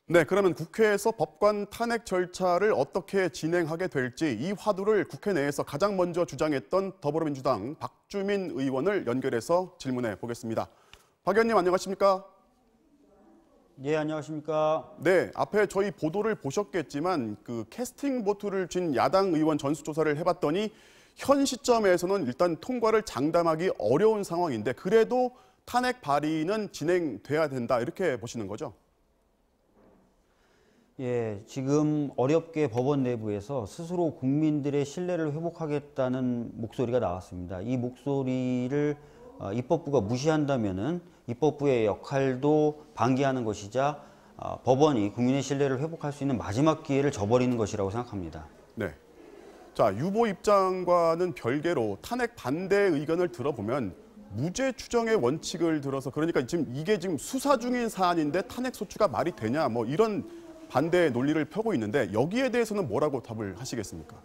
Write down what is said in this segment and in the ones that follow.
네, 그러면 국회에서 법관 탄핵 절차를 어떻게 진행하게 될지 이 화두를 국회 내에서 가장 먼저 주장했던 더불어민주당 박주민 의원을 연결해서 질문해 보겠습니다. 박 의원님 안녕하십니까? 예, 안녕하십니까? 네, 앞에 저희 보도를 보셨겠지만 그 캐스팅 보트를 쥔 야당 의원 전수조사를 해봤더니 현 시점에서는 일단 통과를 장담하기 어려운 상황인데 그래도 탄핵 발의는 진행돼야 된다 이렇게 보시는 거죠? 예, 지금 어렵게 법원 내부에서 스스로 국민들의 신뢰를 회복하겠다는 목소리가 나왔습니다. 이 목소리를 입법부가 무시한다면은 입법부의 역할도 방기하는 것이자 법원이 국민의 신뢰를 회복할 수 있는 마지막 기회를 저버리는 것이라고 생각합니다. 네. 자, 유보 입장과는 별개로 탄핵 반대 의견을 들어보면 무죄 추정의 원칙을 들어서 그러니까 이게 지금 수사 중인 사안인데 탄핵 소추가 말이 되냐 뭐 이런 반대 논리를 펴고 있는데 여기에 대해서는 뭐라고 답을 하시겠습니까?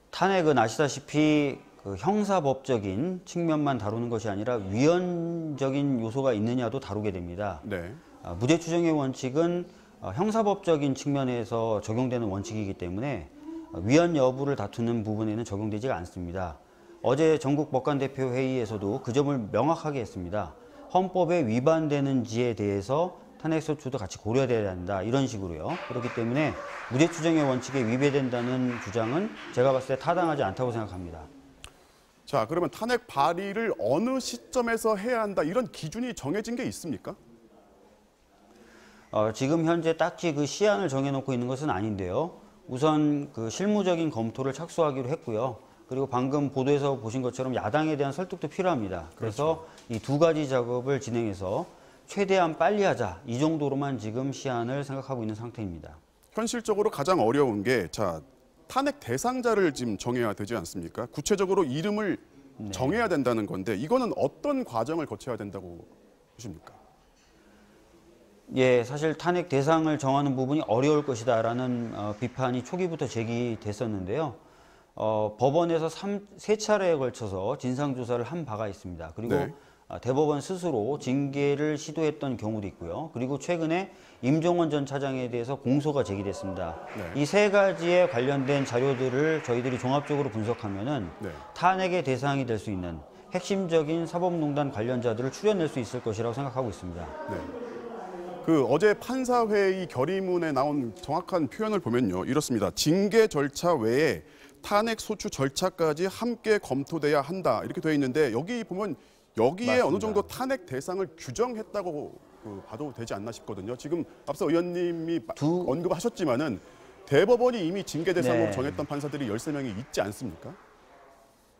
탄핵은 아시다시피 그 형사법적인 측면만 다루는 것이 아니라 위헌적인 요소가 있느냐도 다루게 됩니다. 네. 무죄 추정의 원칙은 형사법적인 측면에서 적용되는 원칙이기 때문에 위헌 여부를 다투는 부분에는 적용되지가 않습니다. 어제 전국 법관대표 회의에서도 그 점을 명확하게 했습니다. 헌법에 위반되는지에 대해서 탄핵소추도 같이 고려돼야 한다 이런 식으로요. 그렇기 때문에 무죄 추정의 원칙에 위배된다는 주장은 제가 봤을 때 타당하지 않다고 생각합니다. 자, 그러면 탄핵 발의를 어느 시점에서 해야 한다 이런 기준이 정해진 게 있습니까? 지금 현재 딱히 그 시한을 정해놓고 있는 것은 아닌데요. 우선 그 실무적인 검토를 착수하기로 했고요. 그리고 방금 보도에서 보신 것처럼 야당에 대한 설득도 필요합니다. 그래서 그렇죠. 이 두 가지 작업을 진행해서 최대한 빨리 하자 이 정도로만 지금 시한을 생각하고 있는 상태입니다. 현실적으로 가장 어려운 게 탄핵 대상자를 지금 정해야 되지 않습니까? 구체적으로 이름을 정해야 된다는 건데 이거는 어떤 과정을 거쳐야 된다고 보십니까? 예, 사실 탄핵 대상을 정하는 부분이 어려울 것이다라는 비판이 초기부터 제기됐었는데요. 법원에서 세 차례에 걸쳐서 진상조사를 한 바가 있습니다. 그리고 네. 대법원 스스로 징계를 시도했던 경우도 있고요. 그리고 최근에 임종원 전 차장에 대해서 공소가 제기됐습니다. 네. 이 세 가지에 관련된 자료들을 저희들이 종합적으로 분석하면은 네. 탄핵의 대상이 될 수 있는 핵심적인 사법농단 관련자들을 추려낼 수 있을 것이라고 생각하고 있습니다. 네. 그 어제 판사회의 결의문에 나온 정확한 표현을 보면요. 이렇습니다. 징계 절차 외에 탄핵 소추 절차까지 함께 검토돼야 한다. 이렇게 되어 있는데 여기 보면 여기에 맞습니다. 어느 정도 탄핵 대상을 규정했다고 봐도 되지 않나 싶거든요. 지금 앞서 의원님이 언급하셨지만은 대법원이 이미 징계 대상으로 네. 정했던 판사들이 13명이 있지 않습니까?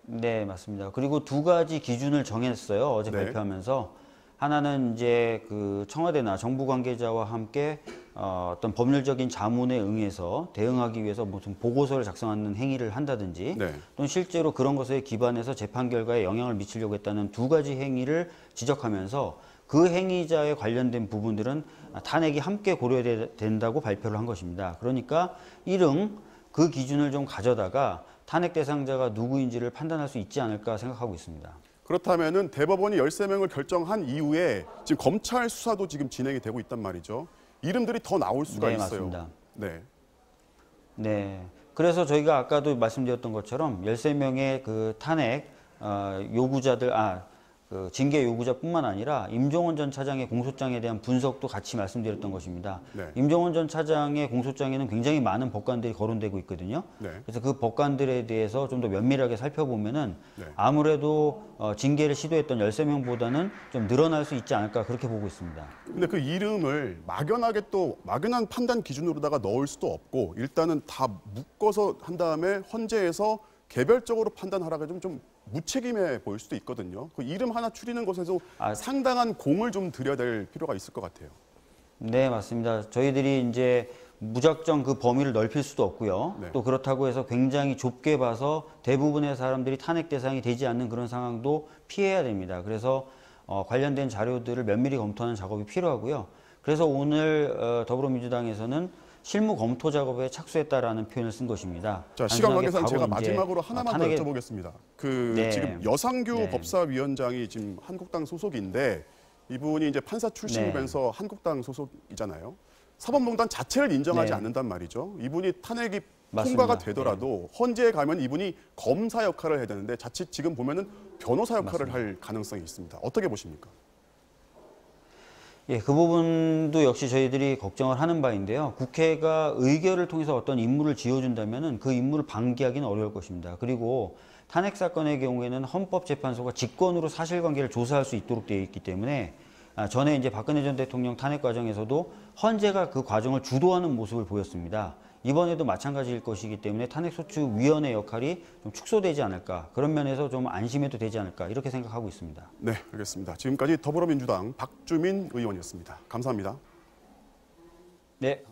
네, 맞습니다. 그리고 두 가지 기준을 정했어요. 어제 네. 발표하면서. 하나는 이제 그 청와대나 정부 관계자와 함께 어떤 법률적인 자문에 응해서 대응하기 위해서 무슨 보고서를 작성하는 행위를 한다든지 네. 또는 실제로 그런 것에 기반해서 재판 결과에 영향을 미치려고 했다는 두 가지 행위를 지적하면서 그 행위자에 관련된 부분들은 탄핵이 함께 고려된다고 발표를 한 것입니다. 그러니까 일응 그 기준을 좀 가져다가 탄핵 대상자가 누구인지를 판단할 수 있지 않을까 생각하고 있습니다. 그렇다면은 대법원이 13명을 결정한 이후에 지금 검찰 수사도 지금 진행이 되고 있단 말이죠. 이름들이 더 나올 수가 네, 있어요. 맞습니다. 네. 네. 그래서 저희가 아까도 말씀드렸던 것처럼 13명의 그 탄핵 요구자들, 그 징계 요구자뿐만 아니라 임종원 전 차장의 공소장에 대한 분석도 같이 말씀드렸던 것입니다. 네. 임종원 전 차장의 공소장에는 굉장히 많은 법관들이 거론되고 있거든요. 네. 그래서 그 법관들에 대해서 좀 더 면밀하게 살펴보면은 네. 아무래도 징계를 시도했던 13명보다는 좀 늘어날 수 있지 않을까 그렇게 보고 있습니다. 근데 그 이름을 막연한 판단 기준으로다가 넣을 수도 없고 일단은 다 묶어서 한 다음에 헌재에서 개별적으로 판단하라가 좀 무책임해 보일 수도 있거든요. 그 이름 하나 추리는 것에서 상당한 공을 좀 들여야 될 필요가 있을 것 같아요. 네, 맞습니다. 저희들이 이제 무작정 그 범위를 넓힐 수도 없고요. 네. 또 그렇다고 해서 굉장히 좁게 봐서 대부분의 사람들이 탄핵 대상이 되지 않는 그런 상황도 피해야 됩니다. 그래서 관련된 자료들을 면밀히 검토하는 작업이 필요하고요. 그래서 오늘 더불어민주당에서는 실무 검토 작업에 착수했다라는 표현을 쓴 것입니다. 자, 시간 관계상 제가 마지막으로 하나만 더 여쭤보겠습니다. 네. 지금 여상규 네. 법사위원장이 지금 한국당 소속인데 이분이 이제 판사 출신이면서 한국당 소속이잖아요. 사법농단 자체를 인정하지 네. 않는단 말이죠. 이분이 탄핵이 맞습니다. 통과가 되더라도 헌재에 가면 이분이 검사 역할을 해야 되는데 자칫 지금 보면은 변호사 역할을 할 가능성이 있습니다. 어떻게 보십니까? 예, 그 부분도 역시 저희들이 걱정을 하는 바인데요. 국회가 의결을 통해서 어떤 임무를 지어준다면은 그 임무를 방기하기는 어려울 것입니다. 그리고 탄핵 사건의 경우에는 헌법재판소가 직권으로 사실관계를 조사할 수 있도록 되어 있기 때문에 전에 이제 박근혜 전 대통령 탄핵 과정에서도 헌재가 그 과정을 주도하는 모습을 보였습니다. 이번에도 마찬가지일 것이기 때문에 탄핵소추위원회 역할이 좀 축소되지 않을까, 그런 면에서 좀 안심해도 되지 않을까, 이렇게 생각하고 있습니다. 네, 알겠습니다. 지금까지 더불어민주당 박주민 의원이었습니다. 감사합니다. 네.